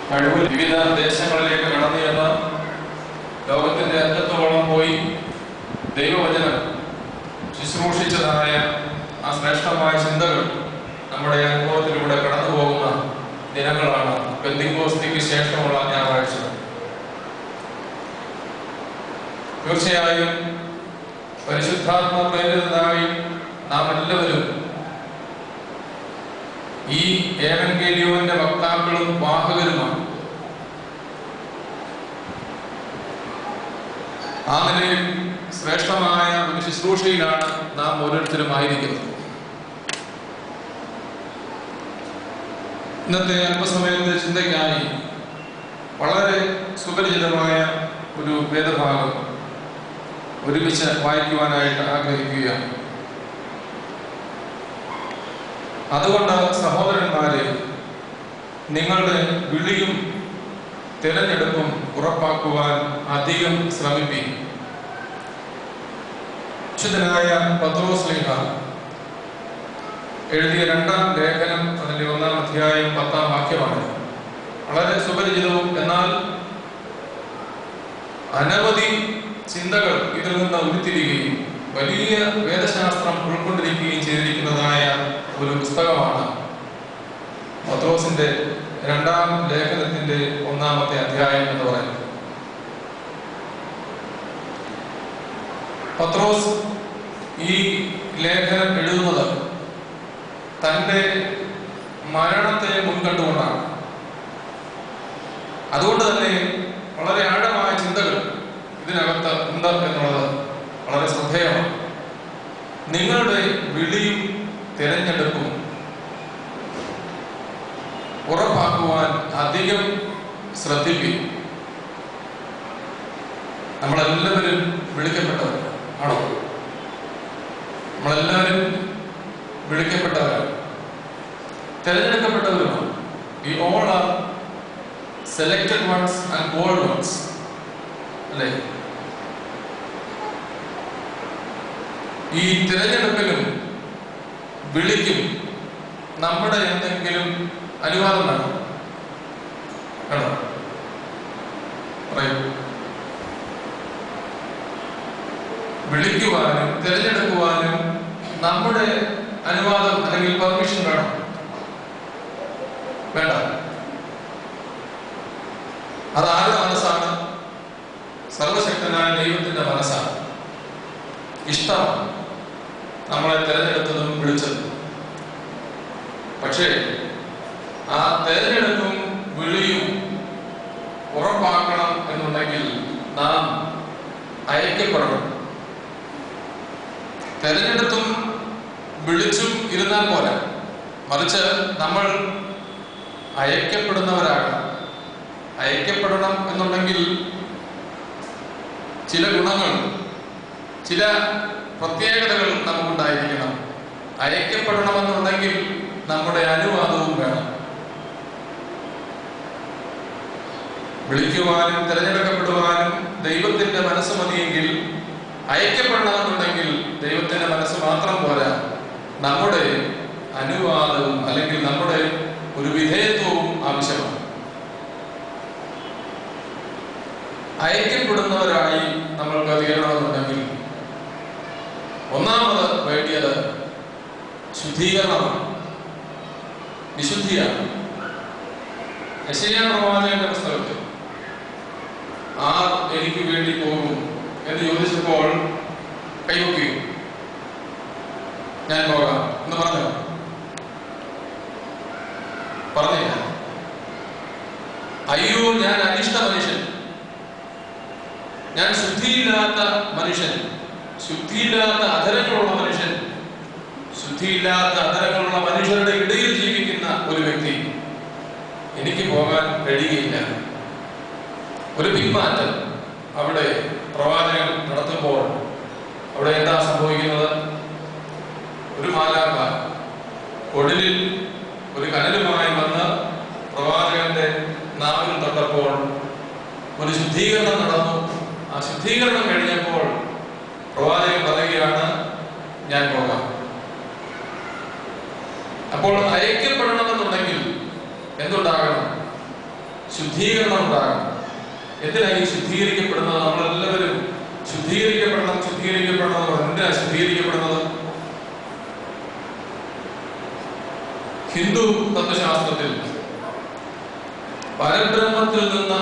കഴിവ് വിവിധ ദേശങ്ങളിലേക്ക് കടന്നു ചെന്ന് ലോകത്തിന്റെ അറ്റത്തോളം പോയി ദൈവവചനം ശുശ്രൂഷിച്ചതായ ആ ശ്രേഷ്ഠമായ ചിന്തകൾ നമ്മുടെ അനുഭവത്തിലൂടെ കടന്നു പോകുന്ന ദിനങ്ങളാണ് പെന്തിക്കോസ്തിക്ക് ശേഷമുള്ള ഞായറാഴ്ച. തീർച്ചയായും പരിശുദ്ധാത്മ പ്രേരിതരായി നാം എല്ലാവരും ഈ ഏവൻഗേലിയോന്റെ വക്താക്കളും വാഹകരുമാണ്. ആ നിലയിൽ ശ്രേഷ്ഠമായ ഒരു ശുശ്രൂഷയിലാണ് നാം ഓരോരുത്തരും ആയിരിക്കുന്നത്. ഇന്നത്തെ അല്പസമയത്തെ ചിന്തയ്ക്കായി വളരെ സുപരിചിതമായ ഒരു വേദഭാഗം ഒരുമിച്ച് വായിക്കുവാനായിട്ട് ആഗ്രഹിക്കുകയാണ്. അതുകൊണ്ട് സഹോദരന്മാരെ, നിങ്ങളുടെ വിളിയും തിരഞ്ഞെടുപ്പും ഉറപ്പാക്കുവാൻ അധികം ശ്രമിപ്പിക്കും. വിശുദ്ധനായ പത്രോസ് ശ്ലീഹ എഴുതിയ 2-ാം ലേഖനം, അതിന്റെ 1-ാം അധ്യായം 10-ാം വാക്യമാണ്. വളരെ സുപരിചിതവും എന്നാൽ അനവധി ചിന്തകൾ ഇതിൽ നിന്ന് ഉരുത്തിരിയുകയും വലിയ വേദശാസ്ത്രം ഉൾക്കൊണ്ടിരിക്കുകയും ചെയ്തിരിക്കുന്നതായ ഒരു പുസ്തകമാണ് പത്രോസിന്റെ 2-ാം ലേഖനത്തിന്റെ 1-ാമത്തെ അധ്യായം എന്ന് പറയുന്നത്. പത്രോസ് ഈ ലേഖനം എഴുതുന്നത് തൻ്റെ മരണത്തെ മുൻകണ്ടുകൊണ്ടാണ്. അതുകൊണ്ട് തന്നെ വളരെ ആഴമായ ചിന്തകൾ ഇതിനകത്ത് ഉണ്ട് എന്നുള്ളത് വളരെ ശ്രദ്ധേയമാണ്. നിങ്ങളുടെ വിളിയും തിരഞ്ഞെടുപ്പും ഉറപ്പാക്കുവാൻ അധികം ശ്രദ്ധിക്കും. നമ്മളെല്ലാവരും വിളിക്കപ്പെട്ടവർ ആണോ? നമ്മളെല്ലാവരും വിളിക്കപ്പെട്ടവരാണ്, തിരഞ്ഞെടുക്കപ്പെട്ടവരുമാണ്. We all are selected ones and called ones. അല്ലേ? ഈ തിരഞ്ഞെടുപ്പിലും വിളിക്കും നമ്മുടെ എന്തെങ്കിലും അനുവാദം വേണം? വേണോ? പറയൂ. വിളിക്കുവാനും തിരഞ്ഞെടുക്കുവാനും നമ്മുടെ അനുവാദം അല്ലെങ്കിൽ പെർമിഷൻ വേണം? വേണ്ട. അത് ആരുടെ മനസ്സാണ്? സർവശക്തനായ ദൈവത്തിന്റെ മനസ്സാണ്. ഇഷ്ടമാണ് നമ്മളെ തിരഞ്ഞെടുത്തതും വിളിച്ചതും. പക്ഷേ ആ തിരഞ്ഞെടുപ്പും വിളിയും ഉറപ്പാക്കണം എന്നുണ്ടെങ്കിൽ നാം അയക്കപ്പെടണം. തിരഞ്ഞെടുത്തും വിളിച്ചും ഇരുന്നാൽ പോലെ, മറിച്ച് നമ്മൾ അയക്കപ്പെടുന്നവരാകണം. അയക്കപ്പെടണം എന്നുണ്ടെങ്കിൽ ചില ഗുണങ്ങൾ, ചില പ്രത്യേകതകൾ നമുക്കുണ്ടായിരിക്കണം. അയക്കപ്പെടണമെന്നുണ്ടെങ്കിൽ നമ്മുടെ അനുവാദവും വേണം. വിളിക്കുവാനും തിരഞ്ഞെടുക്കപ്പെടുവാനും ദൈവത്തിന്റെ മനസ്സ് മതിയെങ്കിൽ, അയക്കപ്പെടണമെന്നുണ്ടെങ്കിൽ ദൈവത്തിന്റെ മനസ്സ് മാത്രം പോരാ, നമ്മുടെ അനുവാദവും അല്ലെങ്കിൽ നമ്മുടെ ഒരു വിധേയത്വവും ആവശ്യമാണ്. അയക്കപ്പെടുന്നവരായി നമ്മൾക്ക് തീരണമെന്നുണ്ടെങ്കിൽ ഒന്നാമത് വേണ്ടിയത് ശുദ്ധീകരണമാണ്, വിശുദ്ധിയാണ്. യെശയ്യാ പ്രവാചകന്റെ പുസ്തകത്തിൽ ആർ എനിക്ക് വേണ്ടി പോകും എന്ന് ചോദിച്ചപ്പോൾ കൈവക്കി, ഞാൻ പോകാം എന്ന് പറഞ്ഞോ? പറഞ്ഞില്ല. അയ്യോ, ഞാൻ അനിഷ്ട മനുഷ്യൻ, ഞാൻ ശുദ്ധിയില്ലാത്ത മനുഷ്യൻ, ശുദ്ധിയില്ലാത്ത അധരങ്ങളുള്ള മനുഷ്യൻ, ശുദ്ധിയില്ലാത്ത അധരങ്ങളുള്ള മനുഷ്യരുടെ ഇടയിൽ ജീവിക്കുന്ന ഒരു വ്യക്തി, എനിക്ക് പോകാൻ കഴിയുകയില്ല. ഒരു പിന്മാറ്റം അവിടെ പ്രവാചകൻ നടത്തുമ്പോൾ അവിടെ എന്താ സംഭവിക്കുന്നത്? ഒരു മാലാഖ കൊടിലിൽ ഒരു കനലുമായി വന്ന് പ്രവാചകന്റെ നാവിൽ തൊട്ടപ്പോൾ ഒരു ശുദ്ധീകരണം നടന്നു. ആ ശുദ്ധീകരണം കഴിഞ്ഞപ്പോൾ പ്രവാചകൻ പറയുകയാണ്, ഞാൻ പോകാം. അപ്പോൾ അയക്കപ്പെടണമെന്നുണ്ടെങ്കിൽ എന്തുണ്ടാകണം? ശുദ്ധീകരണം ഉണ്ടാകണം. എന്തിനായി ശുദ്ധീകരിക്കപ്പെടുന്നത്? നമ്മളെല്ലാവരും ശുദ്ധീകരിക്കപ്പെടണം ശുദ്ധീകരിക്കപ്പെടണം. എന്തിനാ ശുദ്ധീകരിക്കപ്പെടുന്നത്? ഹിന്ദു തത്വശാസ്ത്രത്തിൽ പരബ്രഹ്മത്തിൽ നിന്ന്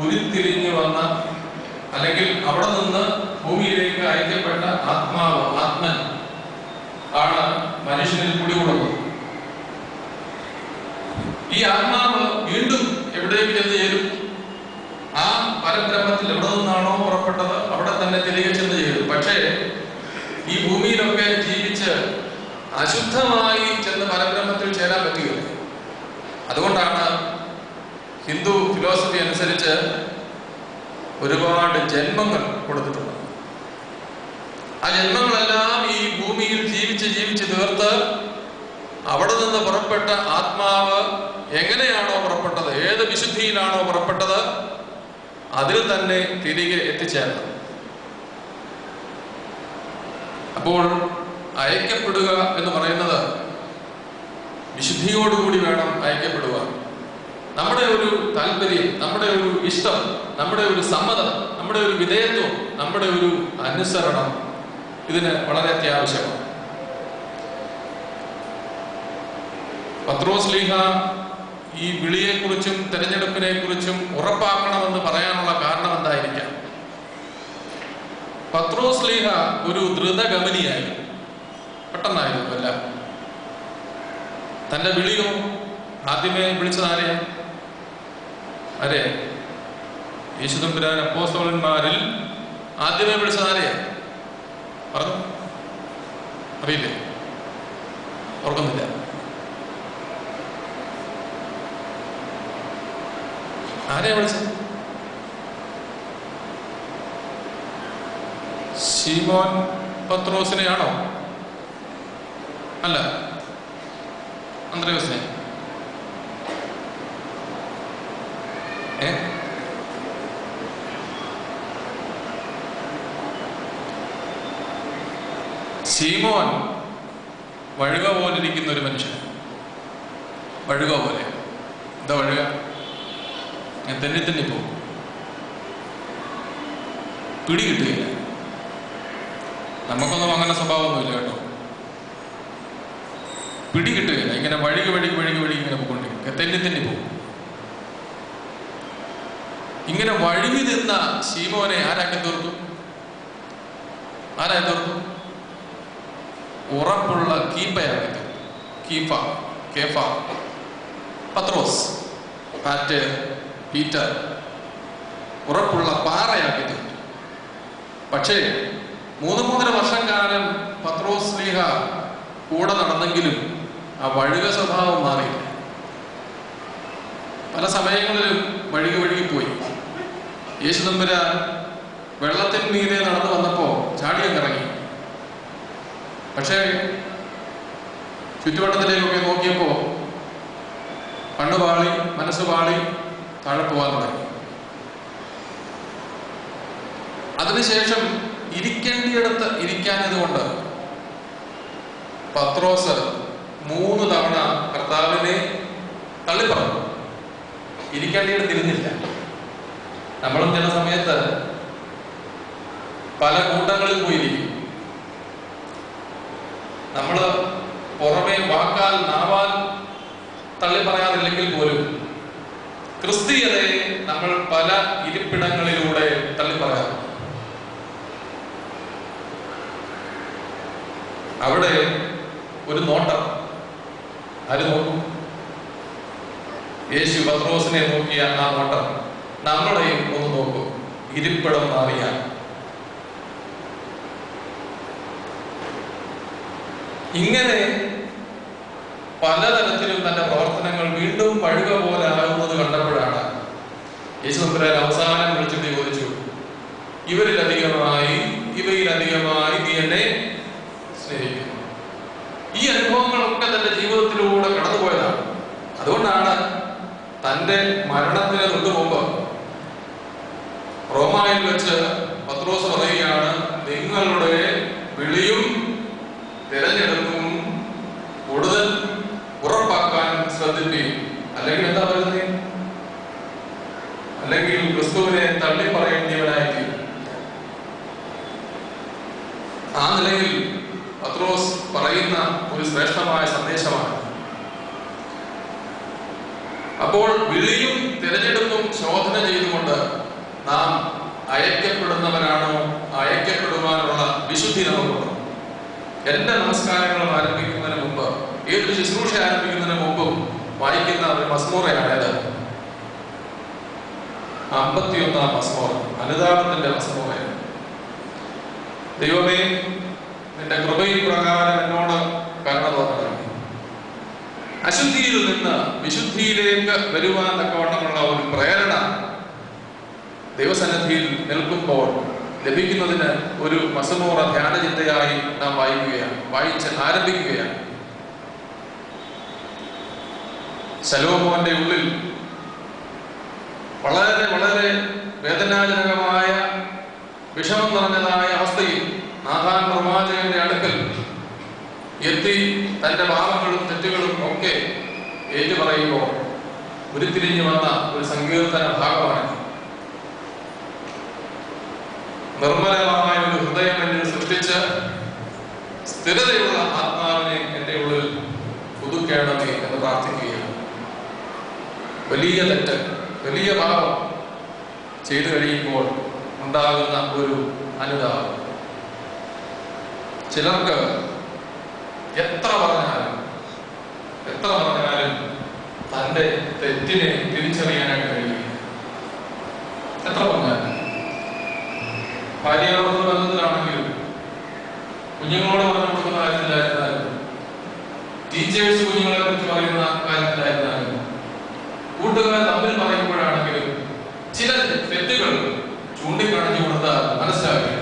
ഉരുത്തിരിഞ്ഞു വന്ന, അല്ലെങ്കിൽ അവിടെ നിന്ന് ഭൂമിയിലേക്ക് അയക്കപ്പെട്ട ആത്മാവ്, ആത്മൻ ആണ് മനുഷ്യനിൽ കുടികൊള്ളുന്നത്. ഈ ആത്മാവ് വീണ്ടും എവിടേക്ക് ചെന്ന് ചേരും? ആ പരബ്രഹ്മത്തിൽ എവിടെ നിന്നാണോ പുറപ്പെട്ടത് അവിടെ തന്നെ തിരികെ ചെന്ന് ചേരും. പക്ഷേ ഈ ഭൂമിയിലൊക്കെ ജീവിച്ച് അശുദ്ധമായി ചെന്ന് പരബ്രഹ്മത്തിൽ ചേരാൻ പറ്റുകയില്ല. അതുകൊണ്ടാണ് ഹിന്ദു ഫിലോസഫി അനുസരിച്ച് ഒരുപാട് ജന്മങ്ങൾ കൊടുത്തിട്ടുണ്ട്. ആ ജന്മങ്ങളെല്ലാം ഈ ഭൂമിയിൽ ജീവിച്ച് തീർത്ത് അവിടെ നിന്ന് പുറപ്പെട്ട ആത്മാവ് എങ്ങനെയാണോ പുറപ്പെട്ടത്, ഏത് വിശുദ്ധിയിലാണോ പുറപ്പെട്ടത്, അതിൽ തന്നെ തിരികെ എത്തിച്ചേരണം. അപ്പോൾ അയക്കപ്പെടുക എന്ന് പറയുന്നത് വിശുദ്ധിയോടുകൂടി വേണം അയക്കപ്പെടുക. നമ്മുടെ ഒരു താല്പര്യം, നമ്മുടെ ഒരു ഇഷ്ടം, നമ്മുടെ ഒരു സമ്മതം, നമ്മുടെ ഒരു വിധേയത്വം, നമ്മുടെ ഒരു അനുസരണം ഇതിന് വളരെ അത്യാവശ്യമാണ്. പത്രോസ്ലീഹ ഈ വിളിയെക്കുറിച്ചും തെരഞ്ഞെടുപ്പിനെ കുറിച്ചും ഉറപ്പാക്കണമെന്ന് പറയാനുള്ള കാരണം എന്തായിരിക്കാം? പത്രോസ്ലീഹ ഒരു ദ്രുതഗമനിയായി, പെട്ടെന്നായിരുന്നല്ല. തന്റെ വിളിയോ ആദ്യമേ വിളിച്ചതാരെയാ? ആരെ? യേശുദമ്പുരാൻ അപ്പോസ്തലന്മാരിൽ ആദ്യമേ വിളിച്ചതാരെയാ? പറഞ്ഞു? അറിയില്ലേ? ഓർക്കുന്നില്ല? ആരെയാ വിളിച്ചത്? ശീമോൻ പത്രോസിനെയാണോ? അല്ല, അന്ത്രയോസിനെ. ശീമോൻ വഴുക പോലിരിക്കുന്ന ഒരു മനുഷ്യൻ. വഴുക പോലെ. എന്താ വഴുക? ഞാൻ തെന്നി പോകും, പിടി കിട്ടുകയില്ല. നമുക്കൊന്നും അങ്ങനെ സ്വഭാവമൊന്നുമില്ല കേട്ടോ. പിടി കിട്ടുകയില്ല. ഇങ്ങനെ വഴുകി ഇങ്ങനെ പോയിക്കൊണ്ടിരിക്കും, തെന്നി പോകും. ഇങ്ങനെ വഴുകി നിന്ന ശീമോനെ ആരാക്കി തീർത്തു? ആരായി തീർത്തു? ഉറപ്പുള്ള കീപ്പയാക്കി തീർത്തു. കേഫ, പത്രോസ്, പാറ്റ്, പീറ്റർ, ഉറപ്പുള്ള പാറയാക്കി തീർത്തു. പക്ഷേ 3.5 വർഷം കാലം പത്രോസ്ലീഹ കൂടെ നടന്നെങ്കിലും ആ വഴുക സ്വഭാവം മാറിയില്ല. പല സമയങ്ങളിലും വഴുകി പോയി. യേശുദമ്പുരാൻ വെള്ളത്തിന് മീതെ നടന്നു വന്നപ്പോ ചാടിയങ്ങിറങ്ങി. പക്ഷേ ചുറ്റുവട്ടത്തിലേക്കൊക്കെ നോക്കിയപ്പോ കണ്ണു പാളി, മനസ്സ് പാളി, താഴെ പോകാൻ തുടങ്ങി. അതിനുശേഷം ഇരിക്കേണ്ടിയിടത്ത് ഇരിക്കാഞ്ഞതുകൊണ്ട് പത്രോസ് 3 തവണ കർത്താവിനെ തള്ളിപ്പറഞ്ഞു. ഇരിക്കേണ്ടിയിടത്ത് ഇരുന്നില്ല. നമ്മളും ചില സമയത്ത് പല കൂട്ടങ്ങളിൽ പോയിരിക്കും. നമ്മള് പുറമെ വാക്കാൽ, നാവാൽ തള്ളിപ്പറയാറില്ലെങ്കിൽ പോലും ക്രിസ്തീയതയെ നമ്മൾ പല ഇരിപ്പിടങ്ങളിലൂടെ തള്ളിപ്പറയാറുണ്ട്. അവിടെ ഒരു നോട്ടം ആര് നോക്കും? യേശു പത്രോസിനെ നോക്കിയ ആ നോട്ടം നമ്മളെയും ഒന്ന് നോക്കും. ഇരിപ്പിടം മാറിയാൽ ഇങ്ങനെ പലതരത്തിലും തന്റെ പ്രവർത്തനങ്ങൾ വീണ്ടും പഴുക പോലെ ആകുന്നത് കണ്ടപ്പോഴാണ് യേശുദമ്പുരാൻ അവസാനം വിളിച്ചിട്ട് ചോദിച്ചു, ഇവയിലധികമായി നീ എന്നെ സ്നേഹിക്കുന്നു. ഈ അനുഭവങ്ങളൊക്കെ തന്റെ ജീവിതത്തിലൂടെ കടന്നുപോയതാണ്. അതുകൊണ്ടാണ് തന്റെ മരണത്തിന് തൊട്ടുമുമ്പ് റോമായിൽ വെച്ച് പത്രോസ് പറയുകയാണ്, നിങ്ങളുടെ വിളിയും തിരഞ്ഞെടുപ്പും കൂടുതൽ ഉറപ്പാക്കാൻ ശ്രദ്ധിക്കുകയും. അല്ലെങ്കിൽ എന്താ പറയുന്നത്? അല്ലെങ്കിൽ ക്രിസ്തുവിനെ തള്ളിപ്പറയേണ്ടിയവനായി. ആ നിലയിൽ പത്രോസ് പറയുന്ന ഒരു ശ്രേഷ്ഠമായ സന്ദേശമാണ്. അപ്പോൾ വിളിയും തിരഞ്ഞെടുപ്പും ശോധന ചെയ്തുകൊണ്ട് നാം അയക്കപ്പെടുന്നവരാണോ, അയക്കപ്പെടുവാനുള്ള വിശുദ്ധി നമുക്കുണ്ടോ? എന്റെ നമസ്കാരങ്ങൾ ആരംഭിക്കുന്നതിന് മുമ്പ്, ഏതൊരു ശുശ്രൂഷ ആരംഭിക്കുന്നതിന് മുമ്പും വായിക്കുന്ന ഒരു മസ്മൂറയാണത്. 51-ാം മസ്മൂറ, അനുതാപത്തിന്റെ മസ്മൂറയാണ്. ദൈവമേ, നിന്റെ കൃപയിൽ പ്രകാരം എന്നോട് കരുണ തോന്നണം. അശുദ്ധിയിൽ നിന്ന് വിശുദ്ധിയിലേക്ക് വരുവാൻ തക്കവണ്ണമുള്ള ഒരു പ്രേരണ ദൈവസന്നിധിയിൽ നിൽക്കുമ്പോൾ ലഭിക്കുന്നതിന് ഒരു മസ്മൂറ ധ്യാനചിന്തയായി നാം വായിച്ച് ആരംഭിക്കുകയാണ്. ശലോമോന്റെ ഉള്ളിൽ വളരെ വളരെ വേദനാജനകമായ വിഷമം നിറഞ്ഞതായ അവസ്ഥയിൽ നാഥാൻ പ്രവാചകന്റെ അടുക്കൽ എത്തി തന്റെ പാപങ്ങളും തെറ്റുകളും ഒക്കെ ഏറ്റുപറയുമ്പോൾ ഉരുത്തിരിഞ്ഞു വന്ന ഒരു സങ്കീർത്തന ഭാഗമാണ്. നിർമ്മലമായ ഒരു ഹൃദയം എന്നിൽ സൃഷ്ടിച്ച് സ്ഥിരതയുള്ള ആത്മാവിനെ എന്റെ ഉള്ളിൽ പുതുക്കേണമേ എന്ന് പ്രാർത്ഥിക്കുകയാണ്. വലിയ തെറ്റ്, വലിയ പാപം ചെയ്തു കഴിയുമ്പോൾ ഉണ്ടാകുന്ന ഒരു അനുതാപം. ചിലർക്ക് എത്ര പറഞ്ഞാലും തന്റെ തെറ്റിനെ തിരിച്ചറിയാനായിട്ട് കഴിയില്ല. എത്ര പറഞ്ഞാലും ഭാര്യാഭർത്തൃ ബന്ധത്തിലാണെങ്കിലും, കുഞ്ഞുങ്ങളോട് പറഞ്ഞു കൊടുക്കുന്ന കാര്യത്തിലായിരുന്നാലും, ടീച്ചേഴ്സ് കുഞ്ഞുങ്ങളെ കുറിച്ച് പറയുന്ന കാര്യത്തിലായിരുന്നാലും, കൂട്ടുകാർ തമ്മിൽ പറയുമ്പോഴാണെങ്കിലും ചില തെറ്റുകൾ ചൂണ്ടിക്കാണിച്ചു കൊടുത്താൽ മനസ്സിലാക്കില്ല.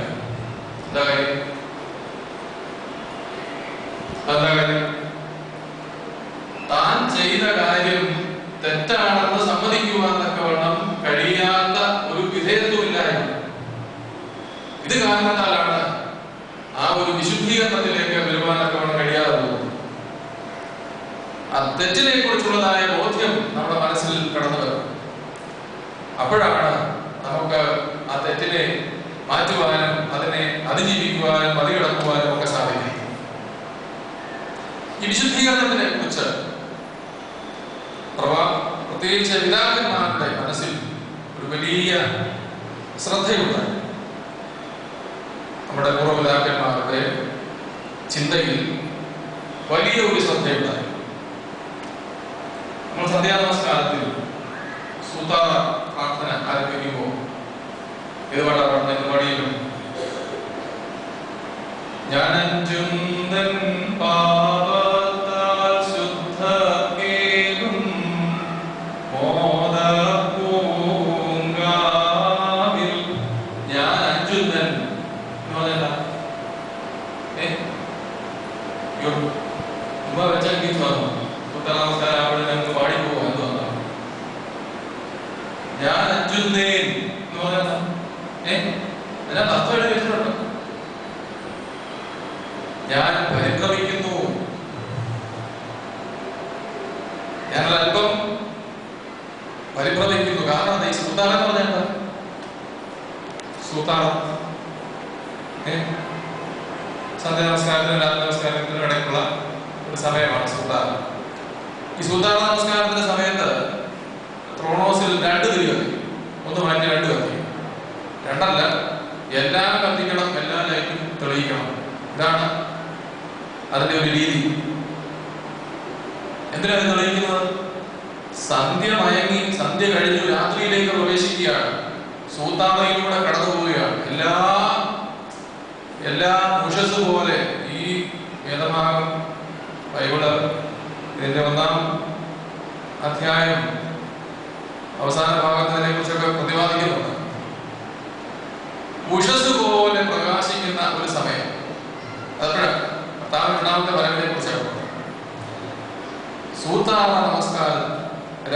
എന്താ കാര്യം? താൻ ചെയ്ത കാര്യം തെറ്റാണെന്ന് സമ്മതിക്കുവാൻ തക്കവണ്ണം കഴിയാത്ത ഒരു വിധേയത്വമില്ലായ്മ. ഇത് കാരണത്താലാണ് ആ ഒരു വിശുദ്ധീകരണത്തിലേക്ക് വരുവാൻ തക്കവണ്ണം കഴിയാതെ പോകുന്നത്. ആ തെറ്റിനെ കുറിച്ചുള്ളതായ ബോധ്യം നമ്മുടെ മനസ്സിൽ കടന്നു വരും. അപ്പോഴാണ് നമുക്ക് ആ തെറ്റിനെ മാറ്റുവാനും അതിനെ അതിജീവിക്കുവാനും മറികടക്കുവാനും ഒക്കെ സാധിക്കും. ഈ വിശുദ്ധീകരണത്തിനെ കുറിച്ച് പ്രത്യേകിച്ച് പിതാക്കന്മാരുടെ മനസ്സിൽ ഒരു വലിയ ശ്രദ്ധയുണ്ടായി. നമ്മുടെ പൂർവ്വപിതാക്കന്മാരുടെ ചിന്തയിൽ വലിയ ഒരു ശ്രദ്ധയുണ്ടായി. നമ്മൾ സന്ധ്യാനമസ്കാരത്തിൽ സൂതാ പ്രാർത്ഥന ആരംഭിക്കുമ്പോൾ ഇത് പാടിയിലും ഞാൻ അഞ്ചുന്തൻ പാപത്താൽ ശുദ്ധക്കേകും മോദപൂങ്കാവിൽ ഞാൻ അഞ്ചുന്തൻ എന്ന് പറഞ്ഞല്ല വെച്ചാൽ ഗീത് വന്നു. നമസ്കാരം അവിടെ ഞങ്ങൾക്ക് പാടിപ്പോകും എന്ന് പറഞ്ഞു. ഞാൻ അഞ്ചുന്നേൻ എന്ന് പറഞ്ഞ അതിനകത്ത് അർത്ഥം എഴുതി വെച്ചിട്ടുണ്ട്. ഞാൻ പരിഭ്രമിക്കുന്നു, ഞങ്ങൾ അല്പം പരിഭ്രമിക്കുന്നു. കാരണം ഈ സൂത്താളം എന്ന് പറഞ്ഞാൽ എന്താ? സൂത്താളം സന്ധ്യ നമസ്കാരത്തിനും രാത്രി നമസ്കാരത്തിനും ഇടയ്ക്കുള്ള ഒരു സമയമാണ് സൂത്താളം. ഈ സൂത്താള നമസ്കാരത്തിന്റെ സമയത്ത് ത്രോണോസിൽ 2 തിരി കത്തിക്കും. ഒന്ന് മാറ്റി 2 കത്തിക്കും. 2 അല്ല, എല്ലാം കത്തിക്കണം, എല്ലാ ലൈറ്റും തെളിയിക്കണം. ഇതാണ് അതിന്റെ ഒരു രീതി. എന്തിനാണ് തെളിയിക്കുന്നത്? സന്ധ്യ മയങ്ങി, സന്ധ്യ കഴിഞ്ഞു, രാത്രിയിലേക്ക് പ്രവേശിക്കുകയാണ്. സൂത്താളയിലൂടെ കടന്നു പോവുകയാണ്. എല്ലാ ഉഷസ് പോലെ ഈ വേദഭാഗം ബൈബിള് ഇതിന്റെ 1-ാം അധ്യായം അവസാന ഭാഗത്തിനെ കുറിച്ചൊക്കെ പ്രതിപാദിക്കുന്നുണ്ട്. ഉഷസ് പോലെ പ്രകാശിക്കുന്ന ഒരു സമയം. അപ്പോഴാണ് കർത്താവിന്റെ 2-ാമത്തെ വരവിനെ കുറിച്ചാണ്. സൂത്താള നമസ്കാരം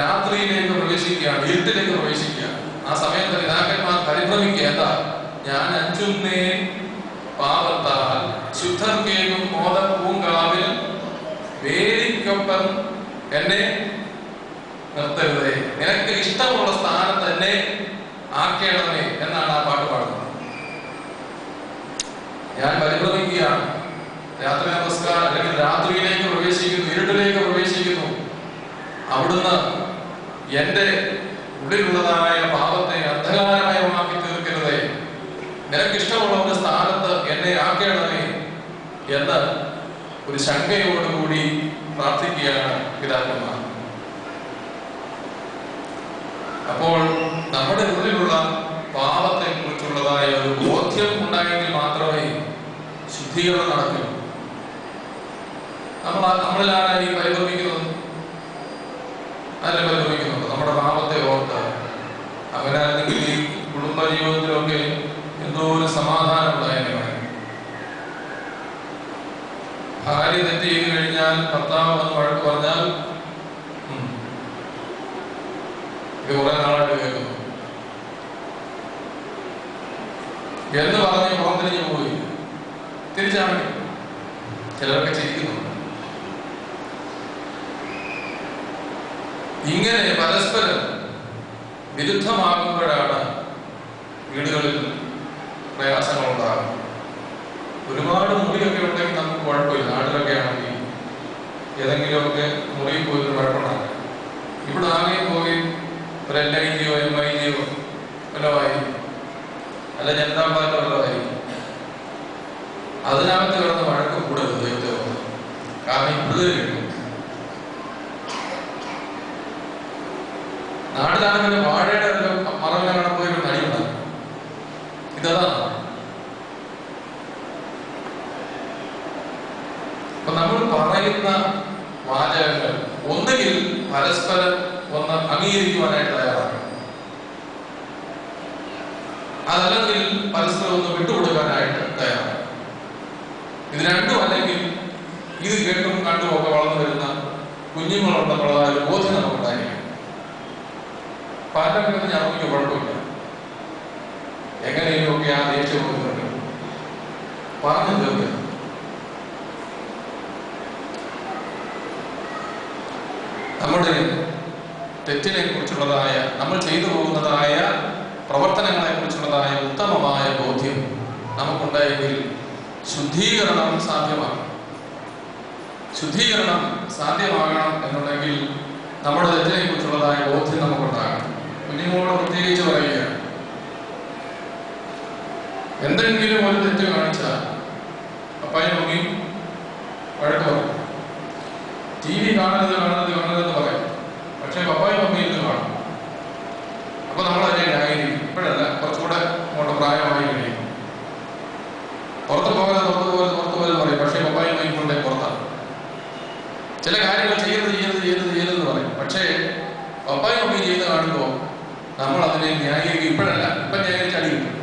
രാത്രിയിലേക്ക് പ്രവേശിക്കുകയാണ്, ഇരുട്ടിലേക്ക് പ്രവേശിക്കുകയാണ്. ആ സമയത്ത് പിതാക്കന്മാർ പരിഭ്രമിക്കുക. എന്താ? ഞാൻ അഞ്ചുന്നേ പാപത്താൽ ശുദ്ധർക്കേകും മോദ പൂങ്കാവിൽ വേദിക്കൊപ്പം എന്നെ നിർത്തരുതേ, നിനക്ക് ഇഷ്ടമുള്ള സ്ഥാനത്ത് എന്നെ ആക്കേണമേ എന്നാണ് ആ പാട്ട് പാടുന്നത്. ഞാൻ പരിഭ്രമിക്കുകയാണ്, രാത്രി നമസ്കാരം അല്ലെങ്കിൽ രാത്രിയിലേക്ക് പ്രവേശിക്കുന്നു, ഇരുട്ടിലേക്ക് പ്രവേശിക്കുന്നു. അവിടുന്ന് എന്റെ ഉള്ളിലുള്ളതായ പാപത്തെ അന്ധകാരമയമാക്കി തീർക്കരുതേ, നിനക്കിഷ്ടമുള്ള ഒരു സ്ഥാനത്ത് എന്നെ ആക്കേണമേ എന്ന് ഒരു ശങ്കയോടുകൂടി പ്രാർത്ഥിക്കുകയാണ് പിതാക്കന്മാർ. അപ്പോൾ നമ്മുടെ ഉള്ളിലുള്ള പാപത്തെ കുറിച്ചുള്ളതായ ഒരു ബോധ്യം ഉണ്ടായെങ്കിൽ മാത്രമേ ശുദ്ധീകരണം നടക്കൂ. നമ്മളിലാണ് ഈ പരിഭ്രമിക്കുന്നത്, അതിനെ പരിഭ്രമിക്കുന്നുണ്ട് നമ്മുടെ പാപത്തെ ഓർത്ത്. അങ്ങനെ അല്ലെങ്കിൽ ഈ കുടുംബ ജീവിതത്തിലൊക്കെ എന്തോ ഒരു സമാധാനം ഉണ്ടായെങ്കിൽ ഭാര്യ തെറ്റ് ചെയ്ത് കഴിഞ്ഞാൽ ഭർത്താവ് വന്ന് വഴക്ക് പറഞ്ഞാൽ ഇത് കുറെ നാളായിട്ട് കേൾക്കുന്നു എന്ന് പറഞ്ഞ് പുറത്തിരിഞ്ഞു പോയി തിരിച്ചാണ് ചിലരൊക്കെ ചിരിക്കുന്നുണ്ട്. ഇങ്ങനെ പരസ്പരം വിരുദ്ധമാകുമ്പോഴാണ് വീടുകളിൽ പ്രയാസങ്ങൾ ഉണ്ടാകുന്നത്. ഒരുപാട് മുറിയൊക്കെ ഉണ്ടെങ്കിൽ നമുക്ക് കുഴപ്പമില്ല, നാട്ടിലൊക്കെ ആണെങ്കിൽ ഏതെങ്കിലുമൊക്കെ മുറിയിൽ പോയി കുഴപ്പമുണ്ടാകും. ഇവിടെ ആകെ പോയി ഒരു LIGയോ MIGയോ വല്ലതുമായി, അല്ല ജനതാ പാർട്ടി വല്ലതുമായിരിക്കും. അതിനകത്ത് കിടന്ന് വഴക്ക് കൂടരുത് ദൈവത്തെ ഓർത്ത്. കാരണം ഈ പിള്ളേർ കിട്ടും. നാട്ടിലാണെങ്കിൽ വാഴയുടെ മറവിനെ കാണുമ്പോൾ ഒരു നടിയുണ്ടാകും. ഇതാണ്. അപ്പൊ നമ്മൾ പറയുന്ന വാചകങ്ങൾ ഒന്നുകിൽ പരസ്പരം ഒന്ന് അംഗീകരിക്കുവാനായിട്ട് തയ്യാറാണ്, അതല്ലെങ്കിൽ പരസ്പരം ഒന്ന് വിട്ടുകൊടുക്കാനായിട്ട് തയ്യാറാണ്. ഇത് രണ്ടും അല്ലെങ്കിൽ ഇത് കേട്ടും കണ്ടും ഒക്കെ വളർന്നു വരുന്ന കുഞ്ഞുങ്ങളുണ്ടെന്നുള്ളതായ ഒരു ബോധ്യം നമുക്കുണ്ടായിരിക്കും. പാലൊക്കെ ഞങ്ങൾക്ക് കുഴപ്പമില്ല, എങ്ങനെയും ഒക്കെ ആ ദേഷ്യം പറഞ്ഞു തീർക്കുക. നമ്മുടെ തെറ്റിനെ കുറിച്ചുള്ളതായ, നമ്മൾ ചെയ്തു പോകുന്നതായ പ്രവർത്തനങ്ങളെ കുറിച്ചുള്ളതായ ഉത്തമമായ ബോധ്യം നമുക്കുണ്ടായെങ്കിൽ ശുദ്ധീകരണം സാധ്യമാകും. ശുദ്ധീകരണം സാധ്യമാകണം എന്നുണ്ടെങ്കിൽ നമ്മുടെ തെറ്റിനെ കുറിച്ചുള്ളതായ ബോധ്യം നമുക്കുണ്ടാകണം. കുഞ്ഞുങ്ങളോട് പ്രത്യേകിച്ച് പറയുകയാണ്, എന്തെങ്കിലും ഒരു തെറ്റ് കാണിച്ചാൽ പപ്പായും മമ്മിയും വഴക്ക് പറയും. TV കാണരുത് പറയും. പക്ഷെ പപ്പായും മമ്മിയും ഇത് കാണും. അപ്പൊ നമ്മൾ അതിനെ ന്യായീകരിക്കും. ഇപ്പോഴല്ല, കുറച്ചുകൂടെ അങ്ങോട്ട് പ്രായമായി കഴിയും. പുറത്ത് പോകരുത് പറയും. പക്ഷെ പപ്പായും മമ്മിയും കൊണ്ടേ പുറത്താണ്. ചില കാര്യങ്ങൾ ചെയ്യരുതെന്ന് പറയും. പക്ഷേ പപ്പായും മമ്മിയും ചെയ്ത് കാണുമ്പോൾ നമ്മൾ അതിനെ ന്യായീകരിക്കും. ഇപ്പോഴല്ല, ഇപ്പം ന്യായീകരിച്ച് അടി കിട്ടും,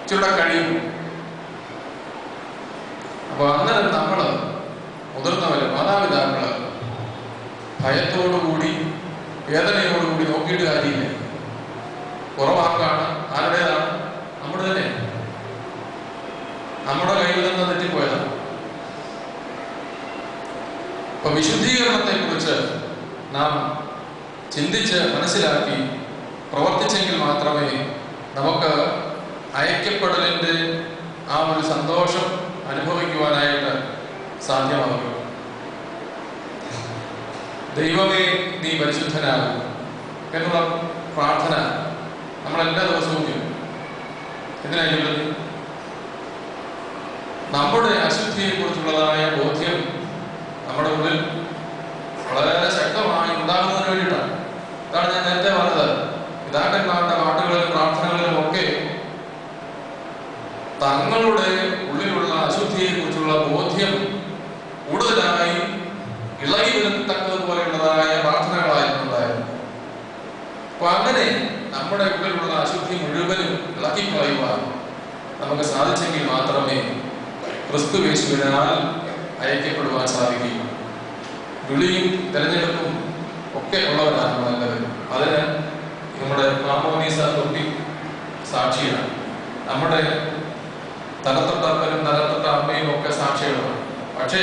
ഇച്ചിരൂടെ കഴിയും. അപ്പൊ അങ്ങനെ നമ്മൾ മുതിർന്നവര്, മാതാപിതാക്കള് ഭയത്തോടുകൂടി വേദനയോടുകൂടി നോക്കിയിട്ട് കാര്യമില്ല. കുറവാക്കാണ്, ആരുടേതാണ്? നമ്മുടെ തന്നെ, നമ്മുടെ കയ്യിൽ നിന്ന് തെറ്റിപ്പോയതാണ്. അപ്പൊ വിശുദ്ധീകരണത്തെ കുറിച്ച് നാം ചിന്തിച്ച് മനസ്സിലാക്കി പ്രവർത്തിച്ചെങ്കിൽ മാത്രമേ നമുക്ക് ഐക്യപ്പെടലിന്റെ ആ ഒരു സന്തോഷം അനുഭവിക്കുവാനായിട്ട് സാധ്യമാകും. ദൈവമേ നീ പരിശുദ്ധനാകും എന്നുള്ള പ്രാർത്ഥന നമ്മളെല്ലാ ദിവസവും ചെയ്യും. എന്തിനാണ്? നമ്മുടെ അശുദ്ധിയെ കുറിച്ചുള്ളതായ ബോധ്യം നമ്മുടെ ഉള്ളിൽ വളരെ ശക്തമായി ഉണ്ടാകുന്നതിന് വേണ്ടിയിട്ടാണ്. ഇതാണ് ഞാൻ നേരത്തെ പറഞ്ഞത്. പിതാക്കന്മാരുടെ പാട്ടുകളിലും പ്രാർത്ഥനകളിലും ഒക്കെ തങ്ങളുടെ ഉള്ളിലുള്ള അശുദ്ധിയെ കുറിച്ചുള്ള ബോധ്യം കൂടുതലായി ഇളകി വരത്തക്കതുപോലെയുള്ളതായ പ്രാർത്ഥനകളായിരുന്നുണ്ടായിരുന്നു. അപ്പൊ അങ്ങനെ നമ്മുടെ ഉള്ളിലുള്ള അശുദ്ധി മുഴുവനും ഇളക്കിക്കളയുവാൻ നമുക്ക് സാധിച്ചെങ്കിൽ മാത്രമേ ക്രിസ്തുയേശുവിനാൽ ഐക്യപ്പെടുവാൻ സാധിക്കും. വിളിയും തെരഞ്ഞെടുപ്പും ഒക്കെ ഉള്ളവരാണ് നല്ലത്. അതിന് നമ്മുടെ മാമോനീസ തൊട്ടി സാക്ഷിയാണ്. നമ്മുടെ തലത്തൊട്ടപ്പനും തലത്തൊട്ട അമ്മയും ഒക്കെ സാക്ഷികളാണ്. പക്ഷേ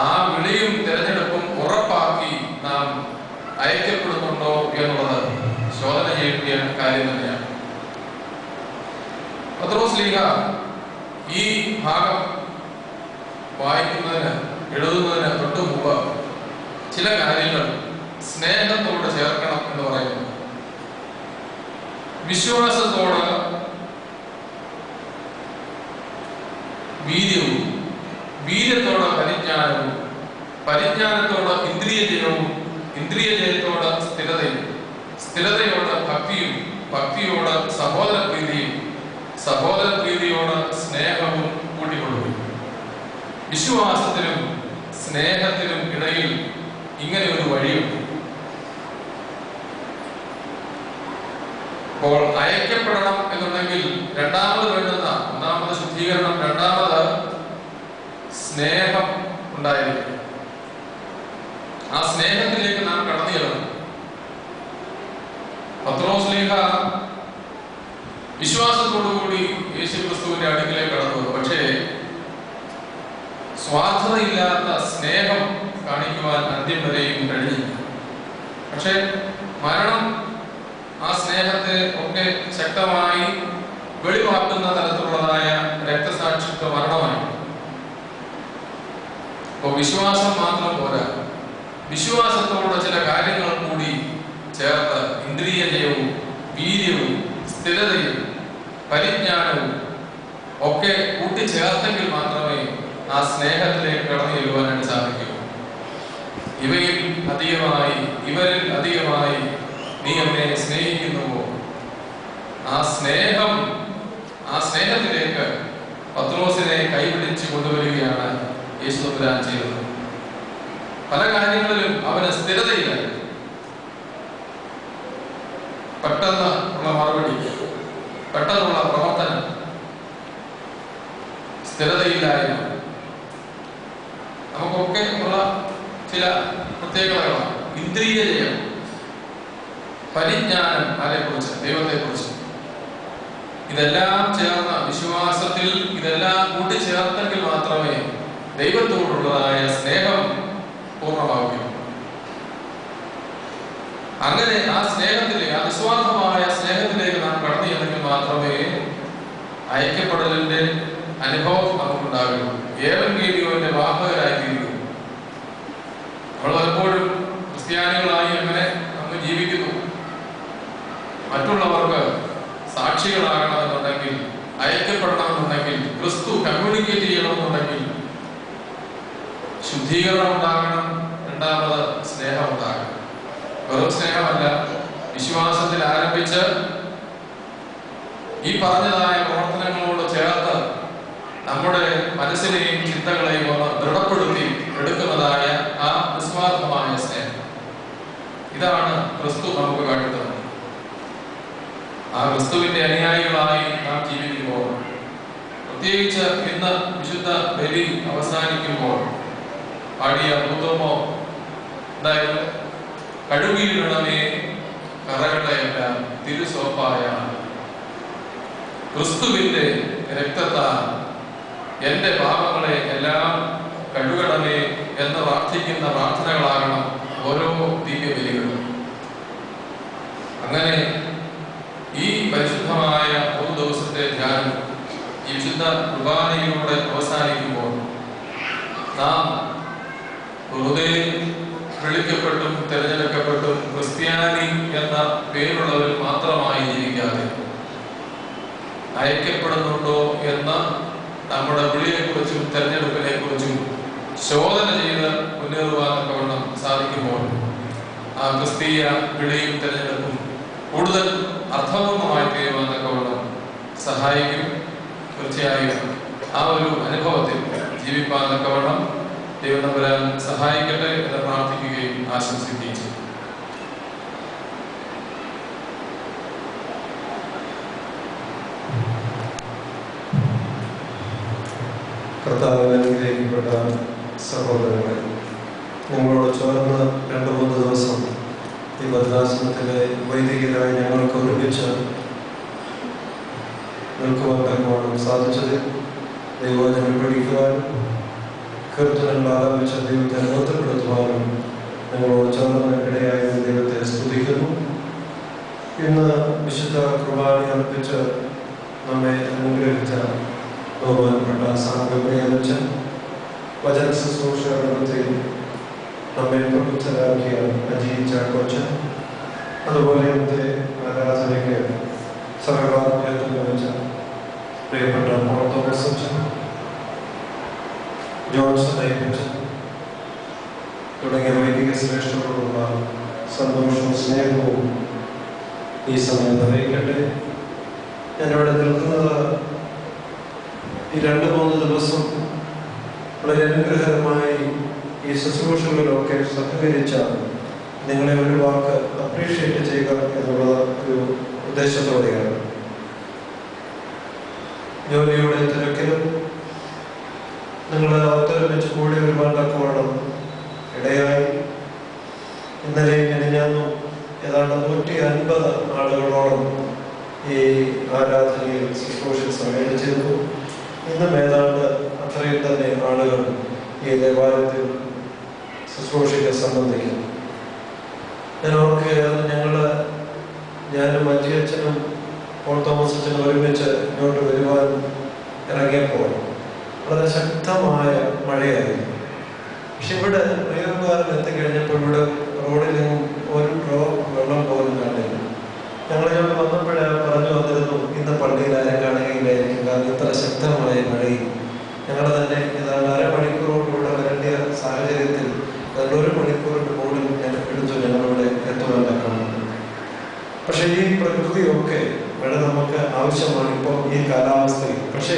ആ വിളിയും തെരഞ്ഞെടുപ്പും ഉറപ്പാക്കി നാം അയക്കപ്പെടുന്നുണ്ടോ എന്നുള്ളത് ശോധന ചെയ്യേണ്ട കാര്യം തന്നെയാണ്. പത്രോസ്ലീഹ ഈ ഭാഗം വായിക്കുന്നതിന് എഴുതുന്നതിന് തൊട്ട് മുമ്പ് ചില കാര്യങ്ങൾ സ്നേഹത്തോട് ചേർക്കണം എന്ന് പറയുന്നു. വിശ്വാസത്തോട് വീര്യവും, വീര്യത്തോട് പരിജ്ഞാനവും, പരിജ്ഞാനത്തോട് ഇന്ദ്രിയജയവും, ഇന്ദ്രിയജയത്തോട് സ്ഥിരതയും, സ്ഥിരതയോട് ഭക്തിയും, ഭക്തിയോട് സഹോദരപ്രീതിയും, സഹോദരപ്രീതിയോട് സ്നേഹവും കൂട്ടിക്കൊള്ളുകയും. വിശ്വാസത്തിനും സ്നേഹത്തിനും ഇടയിൽ ഇങ്ങനെ ഒരു വഴിയുണ്ട്. അപ്പോൾ അയക്കപ്പെടണം എന്നുണ്ടെങ്കിൽ രണ്ടാമത് വേണ്ടുന്ന, ഒന്നാമത് ശുദ്ധീകരണം, രണ്ടാമത് സ്നേഹം ഉണ്ടായിരിക്കും. ആ സ്നേഹത്തിലേക്ക് നാം കടന്നു ചെല്ലണം. പത്രോസ്ലീഹ വിശ്വാസത്തോടുകൂടി യേശുക്രിസ്തുവിന്റെ അടുക്കിലേക്ക് കടന്നു വന്നു. പക്ഷേ സ്വാർത്ഥതയില്ലാത്ത സ്നേഹം കാണിക്കുവാൻ അന്ത്യം വരെയും കഴിഞ്ഞില്ല. പക്ഷെ മരണം ആ സ്നേഹത്തെ ഒക്കെ ശക്തമായി വെളിവാക്കുന്ന തരത്തിലുള്ളതായ രക്തസാക്ഷിത്വ മരണമായി. അപ്പോൾ വിശ്വാസം മാത്രം പോരാ, വിശ്വാസത്തോടെ ചില കാര്യങ്ങൾ കൂടി ചേർത്ത് ഇന്ദ്രിയജയവും, വീര്യവും, സ്ഥിരതയും, പരിജ്ഞാനവും ഒക്കെ കൂട്ടിച്ചേർത്തെങ്കിൽ മാത്രമേ ആ സ്നേഹത്തിലേക്ക് കടന്നു ചെല്ലുവാനായിട്ട് സാധിക്കൂ. ഇവരിൽ അധികമായി നീ എന്നെ സ്നേഹിക്കുന്നുവോ? ആ സ്നേഹത്തിലേക്ക് പത്രോസിനെ കൈപിടിച്ച് കൊണ്ടുവരികയാണ് യേശു തമ്പുരാൻ ചെയ്തത്. പല കാര്യങ്ങളിലും അവന് സ്ഥിരതയില്ല. പെട്ടെന്ന് ഉള്ള മറുപടി, പെട്ടെന്നുള്ള പ്രവർത്തനം, സ്ഥിരതയില്ലായ്മ നമുക്കൊക്കെ ഉള്ള ചില പ്രത്യേകതകളാണ്. ഇന്ദ്രിയജയം, പരിജ്ഞാനം, ആരെക്കുറിച്ച്, ദൈവത്തെക്കുറിച്ച്, ഇതെല്ലാം ചേർന്ന വിശ്വാസത്തിൽ ഇതെല്ലാം കൂട്ടിച്ചേർത്തെങ്കിൽ മാത്രമേ ദൈവത്തോടുള്ളതായ സ്നേഹം പൂർണ്ണമാവുകയുള്ളൂ. അങ്ങനെ ആ സ്നേഹത്തിലേക്ക്, ആ നിസ്വാർത്ഥമായ സ്നേഹത്തിലേക്ക് നാം കടന്നു ചെന്നെങ്കിൽ മാത്രമേ ഐക്യപ്പെടലിന്റെ അനുഭവം നമുക്കുണ്ടാകുള്ളൂ. ഏവൻഗേലിയോന്റെ വാഹകരായിത്തീരുന്നു. നമ്മൾ പലപ്പോഴും ക്രിസ്ത്യാനികളായി അങ്ങനെ നമ്മൾ ജീവിക്കുന്നു. മറ്റുള്ളവർക്ക് സാക്ഷികളാകണമെന്നുണ്ടെങ്കിൽ, ഐക്യപ്പെടണമെന്നുണ്ടെങ്കിൽ, ക്രിസ്തു കമ്മ്യൂണിക്കേറ്റ് ചെയ്യണമെന്നുണ്ടെങ്കിൽ ശുദ്ധീകരണം ഉണ്ടാകണം, രണ്ടാമത് സ്നേഹം ഉണ്ടാകണം. വെറും സ്നേഹമല്ല, വിശ്വാസത്തിൽ ആരംഭിച്ച് ഈ പറഞ്ഞതായ പ്രവർത്തനങ്ങളോട് ചേർത്ത് നമ്മുടെ മനസ്സിനെയും ചിന്തകളെയും ഒന്ന് ദൃഢപ്പെടുത്തി എടുക്കുന്നതായ ആ നിസ്വാർത്ഥമായ സ്നേഹം, ഇതാണ് ക്രിസ്തു നമുക്ക് കാട്ടുന്നത്. ആ ക്രിസ്തുവിന്റെ അനുയായികളായി നാം ജീവിക്കുമ്പോൾ, പ്രത്യേകിച്ച് ഇന്ന് വിശുദ്ധ ബലി അവസാനിക്കുമ്പോൾ പാടിയ ഭൂതമോ എന്തായാലും കഴുകിയിടണമേ കറകളെയെല്ലാം തിരുസോപ്പായ ക്രിസ്തുവിന്റെ രക്തത്താൽ എന്റെ പാപങ്ങളെ എല്ലാം കഴുകണമേ എന്ന് പ്രാർത്ഥിക്കുന്ന പ്രാർത്ഥനകളാകണം ഓരോ ദിവ്യബലികളും. അങ്ങനെ ഈ പരിശുദ്ധമായ ഒരു ദിവസത്തെ ധ്യാനം ഈ വിശുദ്ധ കുർബാനയിലൂടെ അവസാനിക്കുമ്പോൾ നാം വെറുതെ വിളിക്കപ്പെട്ടും തിരഞ്ഞെടുക്കപ്പെട്ടും ക്രിസ്ത്യാനി എന്ന പേരുള്ളവർ മാത്രമായി ജീവിക്കാതെ അയക്കപ്പെടുന്നുണ്ടോ എന്ന നമ്മുടെ വിളിയെക്കുറിച്ചും തെരഞ്ഞെടുപ്പിനെ കുറിച്ചും ശോധന ചെയ്ത് മുന്നേറുവാനൊക്കെ സാധിക്കുമ്പോൾ ആ ക്രിസ്തീയ വിളിയും തെരഞ്ഞെടുപ്പും കൂടുതൽ അർത്ഥപൂർണമായി തീരുവാനൊക്കെ സഹായിക്കും. തീർച്ചയായും ആ ഒരു അനുഭവത്തിൽ ജീവിപ്പാനൊക്കെ ദൈവം തമ്പുരാൻ സഹായിക്കട്ടെ എന്ന് പ്രാർത്ഥിക്കുകയും ആശംസിക്കുകയും ചെയ്യും. കർത്താവിൽ അനുഗ്രഹിക്കപ്പെട്ട സഹോദരങ്ങളെ, ഞങ്ങളോട് ചേർന്ന് 2-3 ദിവസം ഈ ഭദ്രാസനത്തിലെ വൈദികരായി ഞങ്ങൾക്ക് ഒരുമിച്ച് നിൽക്കുവാൻ തക്കവണ്ണം സാധിച്ചത്, ദൈവവചനം പഠിക്കുവാനും കീർത്തനങ്ങൾ ആരംഭിച്ച ദൈവത്തെ ബോധ്യപ്പെടുത്തുവാനും ഞങ്ങളോട് ചേർന്ന് ഇടയായ ദൈവത്തെ നമ്മെ പ്രബുദ്ധരാക്കിയ അജീച്ച കൊച്ചൻ, അതുപോലെ ഇന്നത്തെ ആരാധനയ്ക്ക് സഹകാർമ്മികത്വം ലഭിച്ച പ്രിയപ്പെട്ട തോമസ് അച്ഛൻ, ജോൺസൺ അയ്യപ്പച്ചൻ തുടങ്ങിയ വൈദിക ശ്രേഷ്ഠരോടുള്ള സന്തോഷവും സ്നേഹവും ഈ സമയം അറിയിക്കട്ടെ. ഞാനിവിടെ നിൽക്കുന്നത് ഈ 2-3 ദിവസം വളരെ അനുഗ്രഹകരമായി ഈ ശുശ്രൂഷകളിലൊക്കെ സഹകരിച്ച നിങ്ങളെ ഒരു വാക്ക് അപ്രീഷിയേറ്റ് ചെയ്യുക എന്നുള്ള ഒരു ഉദ്ദേശത്തോടെയാണ്. ജോലിയുടെ തിരക്കിലും നിങ്ങൾ ഒത്തൊരുമിച്ച് കൂടി ഒരുപാട് തക്കവണ്ണം ഇടയായി. ഇന്നലെ മിനിഞ്ഞാന്നും ഏതാണ്ട് 150 ആളുകളോളം ഈ ആരാധനയിൽ ശുശ്രൂഷയിൽ സമ്മേളിച്ചിരുന്നു. ഇന്നും ഏതാണ്ട് അത്രയും തന്നെ ആളുകൾ ഈ ദേവാലയത്തിൽ ശുശ്രൂഷയ്ക്ക് സംബന്ധിക്കുന്നു. ഞാൻ ഓർക്കുകയാണ്, ഞാനും അജിയച്ഛനും പോൾ തോമസ് അച്ഛനും ഒരുമിച്ച് ഇങ്ങോട്ട് വരുവാൻ ഇറങ്ങിയപ്പോൾ വളരെ ശക്തമായ മഴയായിരുന്നു. പക്ഷെ ഇവിടെ പ്രയോഗകാലം എത്തിക്കഴിഞ്ഞപ്പോൾ ഇവിടെ റോഡിലെങ്ങും ഒരു ഡ്രോപ്പ് വെള്ളം പോലും കാണില്ല. ഞങ്ങളിങ്ങോട്ട് വന്നപ്പോഴേ പറഞ്ഞു വന്നിരുന്നു, ഇന്ന് പള്ളിയിൽ ആരും കാണുകയില്ലായിരിക്കും, കാരണം ഇത്ര ശക്തമായ മഴയും. ഞങ്ങൾ തന്നെ ഏതാണ്ട് അരമണിക്കൂറോടുകൂടെ വരേണ്ട സാഹചര്യത്തിൽ 1 മണിക്കൂറിന് മുകളിൽ എടുത്തു ഞങ്ങളിവിടെ എത്തുവാൻ തക്കണം. പക്ഷെ ഈ പ്രകൃതിയൊക്കെ മഴ നമുക്ക് ആവശ്യമാണ് ഇപ്പോൾ ഈ കാലാവസ്ഥയിൽ. പക്ഷേ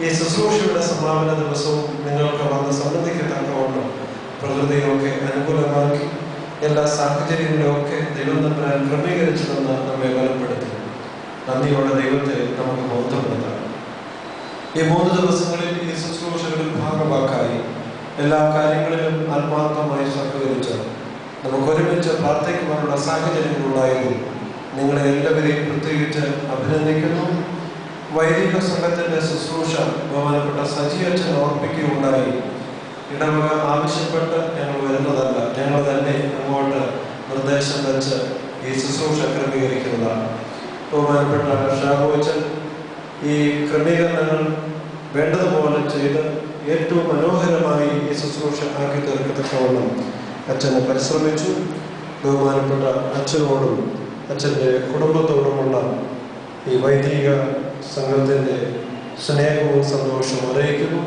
ഈ ശുശ്രൂഷയുടെ സമാപന ദിവസവും നിങ്ങൾക്ക് വന്ന് സംബന്ധിക്കത്തക്കവണ്ണം പ്രകൃതിയൊക്കെ അനുകൂലമാക്കി എല്ലാ സാഹചര്യങ്ങളെയൊക്കെ ദൈവം തമ്പുരാൻ ക്രമീകരിച്ചതെന്ന് നമ്മെ ബലപ്പെടുത്തി. നന്ദിയോടെ ദൈവത്തെ നമുക്ക് ബോധപ്പെടുത്താം. ഈ 3 ദിവസങ്ങളിൽ ഈ ശുശ്രൂഷകളിൽ ഭാഗമാക്കായി എല്ലാ കാര്യങ്ങളിലും ആത്മാർത്ഥമായി സഹകരിച്ച് നമുക്ക് ഒരുമിച്ച് പ്രാർത്ഥിക്കുവാനുള്ള സാഹചര്യങ്ങളുണ്ടായിരുന്നു. നിങ്ങളെ എല്ലാവരെയും പ്രത്യേകിച്ച് അഭിനന്ദിക്കുന്നു. വൈദിക സംഘത്തിന്റെ ശുശ്രൂഷ ബഹുമാനപ്പെട്ട സജി അച്ഛൻ ഓർപ്പിക്കുകയുണ്ടായി. ഇടവക ആവശ്യപ്പെട്ട് ഞങ്ങൾ വരുന്നതല്ല, ഞങ്ങൾ തന്നെ അങ്ങോട്ട് നിർദ്ദേശം വെച്ച് ഈ ശുശ്രൂഷ ക്രമീകരിക്കുന്നതാണ്. ബഹുമാനപ്പെട്ട ഷാബു അച്ഛൻ ഈ ക്രമീകരണങ്ങൾ വേണ്ടതുപോലെ ചെയ്ത് ഏറ്റവും മനോഹരമായി ഈ ശുശ്രൂഷ ആക്കി തീർക്കത്തക്കവണ്ണം അച്ഛന് പരിശ്രമിച്ചു. ബഹുമാനപ്പെട്ട അച്ഛനോടും അച്ഛൻ്റെ കുടുംബത്തോടുമുള്ള ഈ വൈദിക സംഘത്തിൻ്റെ സ്നേഹവും സന്തോഷവും അറിയിക്കുന്നു.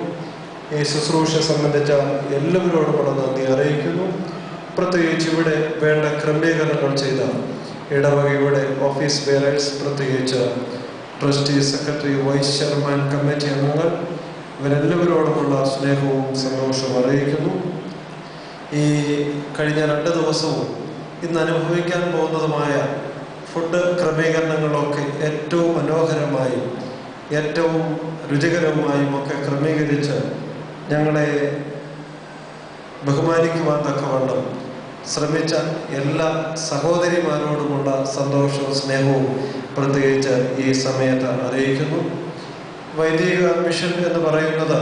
ഈ ശുശ്രൂഷ സംബന്ധിച്ച എല്ലാവരോടുമുള്ള നന്ദി അറിയിക്കുന്നു. പ്രത്യേകിച്ച് ഇവിടെ വേണ്ട ക്രമീകരണങ്ങൾ ചെയ്ത ഇടവകയുടെ ഓഫീസ് ബെയറേഴ്സ്, പ്രത്യേകിച്ച് trustee, secretary, vice chairman, committee അംഗങ്ങൾ, ഇവരെല്ലാവരോടുമുള്ള സ്നേഹവും സന്തോഷവും അറിയിക്കുന്നു. ഈ കഴിഞ്ഞ 2 ദിവസവും ഇന്ന് അനുഭവിക്കാൻ പോകുന്നതുമായ ഫുഡ് ക്രമീകരണങ്ങളൊക്കെ ഏറ്റവും മനോഹരമായും ഏറ്റവും രുചികരമായും ഒക്കെ ക്രമീകരിച്ച് ഞങ്ങളെ ബഹുമാനിക്കുവാൻ തക്കവണ്ണം ശ്രമിച്ച എല്ലാ സഹോദരിമാരോടുമുള്ള സന്തോഷവും സ്നേഹവും പ്രത്യേകിച്ച് ഈ സമയത്ത് അറിയിക്കുന്നു. വൈദിക മിഷൻ എന്ന് പറയുന്നത്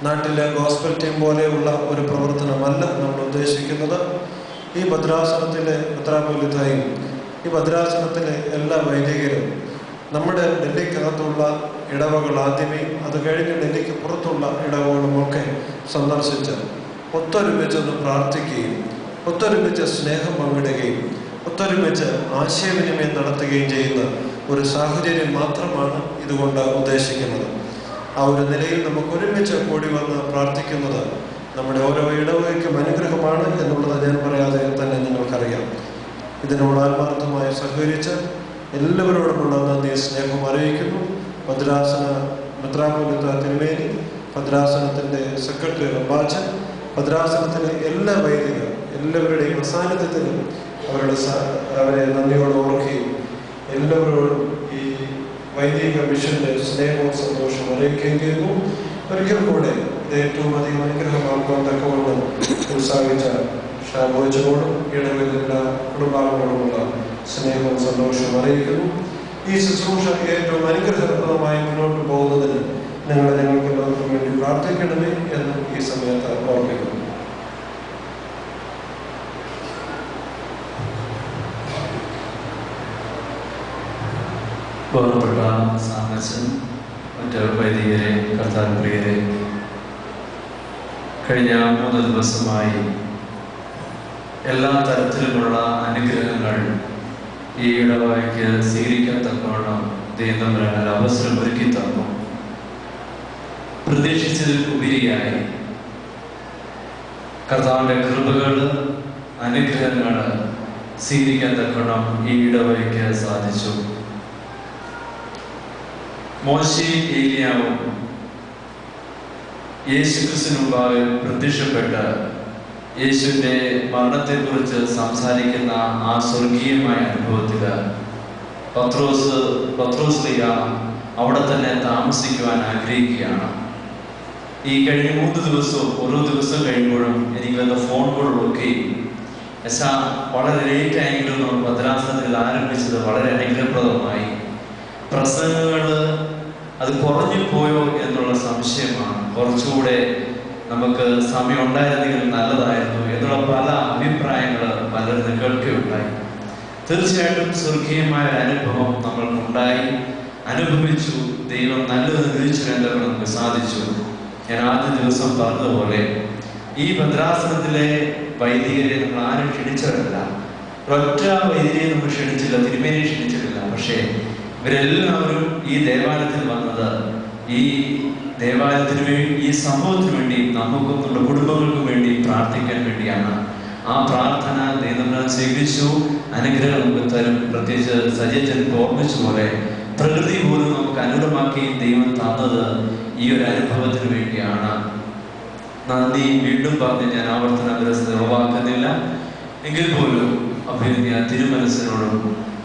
നാട്ടിലെ ഗോസ്പൽ ടീം പോലെയുള്ള ഒരു പ്രവർത്തനമല്ല നമ്മൾ ഉദ്ദേശിക്കുന്നത്. ഈ ഭദ്രാസനത്തിലെ മെത്രാപ്പൊലീത്തയും ഈ ഭദ്രാസനത്തിലെ എല്ലാ വൈദികരും നമ്മുടെ ഡൽഹിക്കകത്തുള്ള ഇടവകൾ ആദ്യമേ, അത് കഴിഞ്ഞ് ഡൽഹിക്ക് പുറത്തുള്ള ഇടവകളുമൊക്കെ സന്ദർശിച്ച് ഒത്തൊരുമിച്ചൊന്ന് പ്രാർത്ഥിക്കുകയും ഒത്തൊരുമിച്ച് സ്നേഹം പങ്കിടുകയും ഒത്തൊരുമിച്ച് ആശയവിനിമയം നടത്തുകയും ചെയ്യുന്ന ഒരു സാഹചര്യം മാത്രമാണ് ഇതുകൊണ്ട് ഉദ്ദേശിക്കുന്നത്. ആ ഒരു നിലയിൽ നമുക്ക് ഒരുമിച്ച് കൂടി വന്ന് പ്രാർത്ഥിക്കുന്നത് നമ്മുടെ ഓരോ ഇടവകയ്ക്കും അനുഗ്രഹമാണ് എന്നുള്ളത് ഞാൻ പറയാതെ തന്നെ നിങ്ങൾക്കറിയാം. ഇതിനോട് ആത്മാർത്ഥമായി സഹകരിച്ച് എല്ലാവരോടുമുള്ള നന്ദി സ്നേഹം അറിയിക്കുന്നു. ഭദ്രാസന മെത്രാപ്പൊലീത്ത തിരുമേനി, ഭദ്രാസനത്തിൻ്റെ സെക്രട്ടറി റബ്ബാച്ചൻ, ഭദ്രാസനത്തിലെ എല്ലാ വൈദികർ എല്ലാവരുടെയും സാന്നിധ്യത്തിലും അവരെ നന്ദിയോട് ഓർക്കുകയും എല്ലാവരോടും ഈ വൈദിക മിഷന്റെ സ്നേഹവും സന്തോഷവും അറിയിക്കുകയും ചെയ്യുന്നു. ഒരിക്കൽ കൂടെ ഇത് ഏറ്റവും അധികം അനുഗ്രഹമാക്കുവാൻ തക്കവണ്ണം ഉത്സാഹിച്ച ഷാബോച്ചനോടും ഇടവകയിലുള്ള കുടുംബാംഗങ്ങളോടുമുള്ള സ്നേഹവും സന്തോഷവും അറിയിക്കുന്നു. ഈ ശുശ്രൂഷ ഏറ്റവും അനുഗ്രഹപ്രദമായി മുന്നോട്ട് പോകുന്നതിന് ഞങ്ങൾക്ക് എല്ലാവർക്കും വേണ്ടി പ്രാർത്ഥിക്കണമേ എന്ന് ഈ സമയത്ത് ഓർമ്മിക്കുന്നു. ബഹുമാനപ്പെട്ട സാമച്ചൻ, മറ്റ് വൈദികരെ, കർത്താവ് പ്രിയരെ, കഴിഞ്ഞ 3 ദിവസമായി എല്ലാ തരത്തിലുമുള്ള അനുഗ്രഹങ്ങൾ ഈ ഇടവകയ്ക്ക് സ്വീകരിക്കാൻ തക്കവണ്ണം ദൈവം ഒരു അവസരം ഒരുക്കി തന്നു. പ്രതീക്ഷിച്ചതിൽ ഉപരിയായി കർത്താവിൻ്റെ കൃപകൾ, അനുഗ്രഹങ്ങൾ സ്വീകരിക്കാൻ തക്കവണ്ണം ഈ ഇടവകയ്ക്ക് സാധിച്ചു. മോശയും ഏലിയാവും യേശുക്രിസ്തുവിന് മുമ്പാകെ പ്രത്യക്ഷപ്പെട്ട് യേശുവിൻ്റെ മരണത്തെക്കുറിച്ച് സംസാരിക്കുന്ന ആ സ്വർഗീയമായ അനുഭവത്തിൽ പത്രോസ് അവിടെ തന്നെ താമസിക്കുവാൻ ആഗ്രഹിക്കുകയാണ്. ഈ കഴിഞ്ഞ 3 ദിവസവും ഓരോ ദിവസം കഴിയുമ്പോഴും എനിക്ക് വന്ന ഫോൺ കോളുകളൊക്കെ വളരെ ലേറ്റ് ആയെങ്കിലും നമ്മൾ ഭദ്രാസനത്തിൽ ആരംഭിച്ചത് വളരെ അനുഗ്രഹപ്രദമായി. പ്രസംഗങ്ങൾ അത് കുറഞ്ഞു പോയോ എന്നുള്ള സംശയമാണ്. കുറച്ചുകൂടെ നമുക്ക് സമയം ഉണ്ടായിരുന്നെങ്കിൽ നല്ലതായിരുന്നു എന്നുള്ള പല അഭിപ്രായങ്ങൾ പലരും കേൾക്കുകയുണ്ടായി. തീർച്ചയായിട്ടും സ്വർഗീയമായ അനുഭവം നമ്മൾക്കുണ്ടായി, അനുഭവിച്ചു. ദൈവം നല്ലത് അനുഭവിച്ചു എന്തൊക്കെ നമുക്ക് സാധിച്ചു. ഞാൻ ആദ്യ ദിവസം പറഞ്ഞതുപോലെ ഈ ഭദ്രാസനത്തിലെ വൈദികരെ നമ്മൾ ആരും ക്ഷണിച്ചവരല്ല. ഒരൊറ്റ വൈദികരെ നമ്മൾ ക്ഷണിച്ചില്ല, തിരുമേനിയെ ക്ഷണിച്ചിട്ടില്ല. പക്ഷേ ഇവരെല്ലാവരും ഈ ദേവാലയത്തിൽ വന്നത് ഈ ദേവാലയത്തിന് വേണ്ടി, ഈ സമൂഹത്തിന് വേണ്ടി, നമുക്കും നമ്മുടെ കുടുംബങ്ങൾക്കും വേണ്ടി പ്രാർത്ഥിക്കാൻ വേണ്ടിയാണ്. ആ പ്രാർത്ഥന ദൈവം സ്വീകരിച്ചു, അനുഗ്രഹം നമുക്ക് തരും. പ്രത്യേകിച്ച് സജീവൻ ഓർമ്മിച്ച പോലെ പ്രകൃതി പോലും നമുക്ക് അനുകൂലമാക്കി ദൈവം തന്നത് ഈ ഒരു അനുഭവത്തിന് വേണ്ടിയാണ്. നന്ദി വീണ്ടും പറഞ്ഞ് ഞാൻ ആവർത്തന ഉറവാക്കുന്നില്ല. എങ്കിൽ പോലും അഭിനന്ദ തിരുമനസ്സിനോടും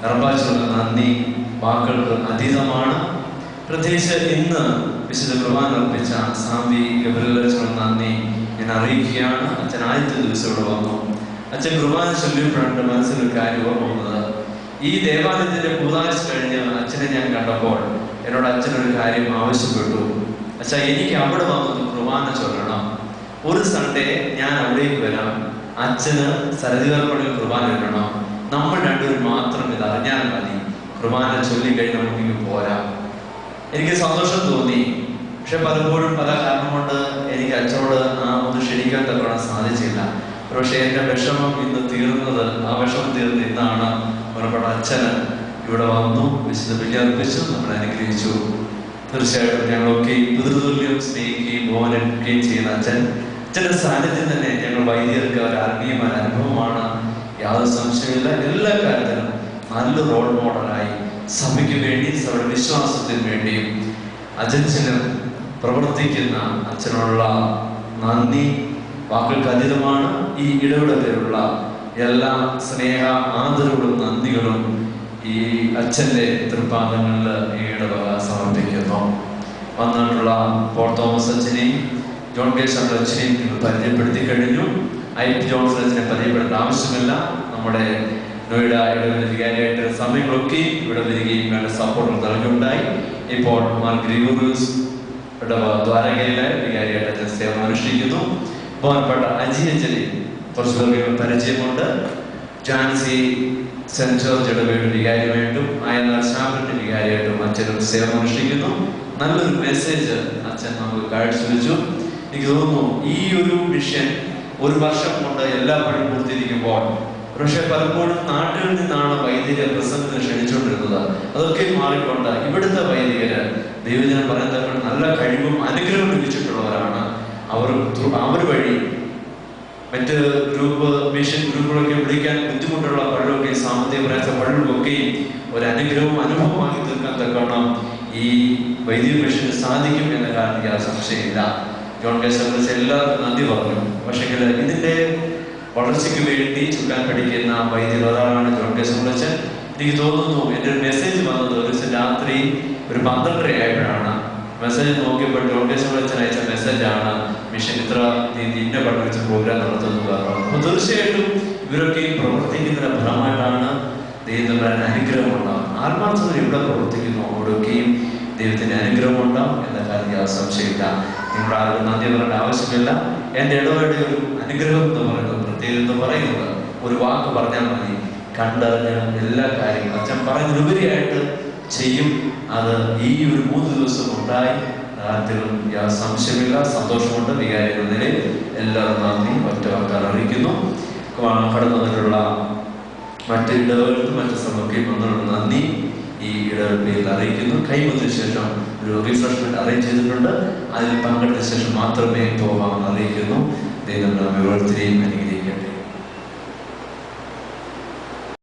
റബ്ബാച്ചോടും നന്ദി വാക്കുകൾക്ക് അതീതമാണ്. പ്രത്യേകിച്ച് ഇന്ന് വിശുദ്ധ കുർബാന അർപ്പിച്ച സാമ്പി ഗബ്രിയേലച്ചനോട് നന്ദി ഞാൻ അറിയിക്കുകയാണ്. അച്ഛൻ ആദ്യത്തെ ദിവസം ഇവിടെ വന്നു. അച്ഛൻ കുർബാന ചൊല്ലിയപ്പോഴാണ് മനസ്സിലൊരു കാര്യം ഓർമ്മ വന്നത്. ഈ ദേവാലയത്തിന്റെ കൂതാശ കഴിഞ്ഞ് അച്ഛനെ ഞാൻ കണ്ടപ്പോൾ എന്നോട് അച്ഛനൊരു കാര്യം ആവശ്യപ്പെട്ടു. അച്ഛാ, എനിക്ക് അവിടെ വന്നത് കുർബാന ചൊല്ലണം. ഒരു സൺഡേ ഞാൻ അവിടേക്ക് വരാം, അച്ഛന് സരദികർപ്പണിൽ കുർബാന ഇടണം. നമ്മൾ രണ്ടുപേരും മാത്രം ഇത് അറിഞ്ഞാൽ മതി. കുർബാന ചൊല്ലിക്കഴിഞ്ഞ് നമുക്ക് പോരാ. എനിക്ക് സന്തോഷം തോന്നി. പക്ഷെ പലപ്പോഴും പല കാരണം കൊണ്ട് എനിക്ക് അച്ഛനോട് ഒന്ന് ക്ഷണിക്കാൻ തക്കോണം സാധിച്ചില്ല. പക്ഷേ എൻ്റെ വിഷമം ഇന്ന് തീർന്നത്, ആ വിഷമം തീർന്ന് ഇന്നാണ് ബഹുമാനപ്പെട്ട അച്ഛന് ഇവിടെ വന്നു, വിശുദ്ധ ബലി അർപ്പിച്ചു, നമ്മളെ അനുഗ്രഹിച്ചു. തീർച്ചയായിട്ടും ഞങ്ങളൊക്കെ പിതൃതുല്യം സ്നേഹിക്കുകയും ബഹുമാനിക്കുകയും ചെയ്യുന്ന അച്ഛൻ്റെ സാന്നിധ്യം തന്നെ ഞങ്ങൾ വൈദികർക്ക് ഒരു ആത്മീയമായ അനുഭവമാണ്. യാതൊരു സംശയമില്ല. എല്ലാ കാര്യത്തിലും നല്ല റോൾ മോഡലായി സഭയ്ക്ക് വേണ്ടി, സഭയുടെ വിശ്വാസത്തിന് വേണ്ടിയും അജഞ്ചനം പ്രവർത്തിക്കുന്ന അച്ഛനുള്ള നന്ദി വാക്കുകൾക്ക് അതീതമാണ്. ഈ ഇടപെടലിലുള്ള എല്ലാ സ്നേഹ ആദരവുകളും നന്ദികളും ഈ അച്ഛൻ്റെ തൃപ്പാദങ്ങളിൽ ഈ ഇടവക സമർപ്പിക്കുന്നു. വന്നിട്ടുള്ള പോൾ തോമസ് അച്ഛനെയും ജോൺ കെ ശങ്കർ അച്ഛനെയും നിങ്ങൾ പരിചയപ്പെടുത്തി കഴിഞ്ഞു. IP ജോൺസൺ അച്ഛനെ പരിചയപ്പെടേണ്ട ആവശ്യമില്ല. നമ്മുടെ നോയിഡ ഇടവക വികാരിയായിട്ട് സമയങ്ങളൊക്കെ ഇവിടെ വരികയും വേണ്ട സപ്പോർട്ടുകൾ നൽകുകയുണ്ടായി. ഇപ്പോൾ മാർ ഗ്രിഗോറിയോസ് ദ്വാരകയിലെ വികാരിയായിട്ട് അച്ഛൻ സേവനം അനുഷ്ഠിക്കുന്നു. ബഹുമാനപ്പെട്ട അജി അച്ഛനെ കുറച്ച് പേർക്ക് പരിചയമുണ്ട്. ജാൻസി സെന്റ് ജോർജ് ഇടവകയുടെ വികാരിയായിട്ടും അയനാർ ശാഖന്റെ വികാരിയായിട്ടും അച്ഛനും സേവനം അനുഷ്ഠിക്കുന്നു. നല്ലൊരു മെസ്സേജ് അച്ഛൻ നമുക്ക് കാഴ്ചവെച്ചു. എനിക്ക് തോന്നുന്നു ഈ ഒരു മിഷൻ ഒരു വർഷം കൊണ്ട് എല്ലാ പണി പൂർത്തീകരിക്കുമ്പോൾ പക്ഷെ പലപ്പോഴും നാട്ടിൽ നിന്നാണ് വൈദികരെ പ്രസംഗത്തിന് ക്ഷണിച്ചുകൊണ്ടിരുന്നത്. അതൊക്കെ മാറിക്കൊണ്ട് ഇവിടുത്തെ വൈദികര് ദൈവജനം പറയുന്നത് നല്ല കഴിവും അനുഗ്രഹവും ലഭിച്ചിട്ടുള്ളവരാണ്. അവർ വഴി മറ്റ് മിഷൻ ഗ്രൂപ്പുകളൊക്കെ വിളിക്കാൻ ബുദ്ധിമുട്ടുള്ള പള്ളിയൊക്കെ, സാമ്പത്തിക പ്രയാസ പള്ളികൾക്കൊക്കെയും ഒരു അനുഗ്രഹവും അനുഭവമാക്കി തീർക്കാൻ തക്കണം ഈ വൈദിക മിഷന് സാധിക്കും എന്ന കാര്യത്തിൽ യാതൊരു സംശയമില്ല. ജോൺ കെ ശങ്കർ എല്ലാവർക്കും നന്ദി പറഞ്ഞു. പക്ഷേ ഇതിന്റെ വളർച്ചയ്ക്ക് വേണ്ടി ചുക്കാൻ പഠിക്കുന്ന വൈദ്യുതി ഒരാളാണ് ജോൺ കെ ശങ്കർ. എനിക്ക് തോന്നുന്നു എൻ്റെ ഒരു മെസ്സേജ് വന്നത് ഒരു ദിവസം രാത്രി ഒരു 12:30 ആയപ്പോഴാണ്. മെസ്സേജ് നോക്കിയപ്പോൾ ജോൺ കെ ശങ്കർ അയച്ച മെസ്സേജാണ്, മിഷൻ ഇത്ര ഇന്ന പഠിപ്പിച്ച പ്രോഗ്രാം നടത്തുന്നത്. അപ്പോൾ തീർച്ചയായിട്ടും ഇവരൊക്കെ പ്രവർത്തിക്കുന്നതിന്റെ ഫലമായിട്ടാണ് ദൈവത്തിൻ്റെ അനുഗ്രഹം ഉണ്ടാകും. ആത്മാർത്ഥത എവിടെ പ്രവർത്തിക്കുന്നു അവിടെയൊക്കെയും ദൈവത്തിന്റെ അനുഗ്രഹം ഉണ്ടാകും എന്ന കാര്യം യാതൊരു സംശയമില്ല. നിങ്ങളുടെ ആർക്കും നന്ദി പറയേണ്ട ആവശ്യമില്ല. എൻ്റെ ഇടവയുടെ ഒരു അനുഗ്രഹം എന്ന് പറയുന്നത്, പ്രത്യേകം എന്ന് പറയുന്നത്, ഒരു വാക്ക് പറഞ്ഞാൽ മതി, കണ്ടറിഞ്ഞ് എല്ലാ കാര്യങ്ങളും അച്ഛൻ പറയുന്നതിലുപരിയായിട്ട് ചെയ്യും. അത് ഈ ഒരു 3 ദിവസം ഉണ്ടായി. കാര്യത്തിലും യാതൊരു സംശയമില്ല. സന്തോഷമുണ്ട്. വികാരികളുടെ എല്ലാവരും നന്ദി ഒറ്റ വാക്കാൽ അറിയിക്കുന്നു. കടന്നു വന്നിട്ടുള്ള മറ്റ് ഇടവകൾക്കും മറ്റു സ്ഥലമൊക്കെയും വന്നിട്ടുള്ള നന്ദി ഈ ഇടവകയിൽ അറിയിക്കുന്നു. കൈമുതിന് ശേഷം ഒരു റിഫ്രഷ്മെന്റ് അറേഞ്ച് ചെയ്തിട്ടുണ്ട്. അതിൽ പങ്കെടുത്ത ശേഷം മാത്രമേ പോകാമെന്ന് അറിയിക്കുന്നു. ദൈവം നമ്മെ ഓരോരുത്തരെയും അനുഗ്രഹിക്കട്ടെ.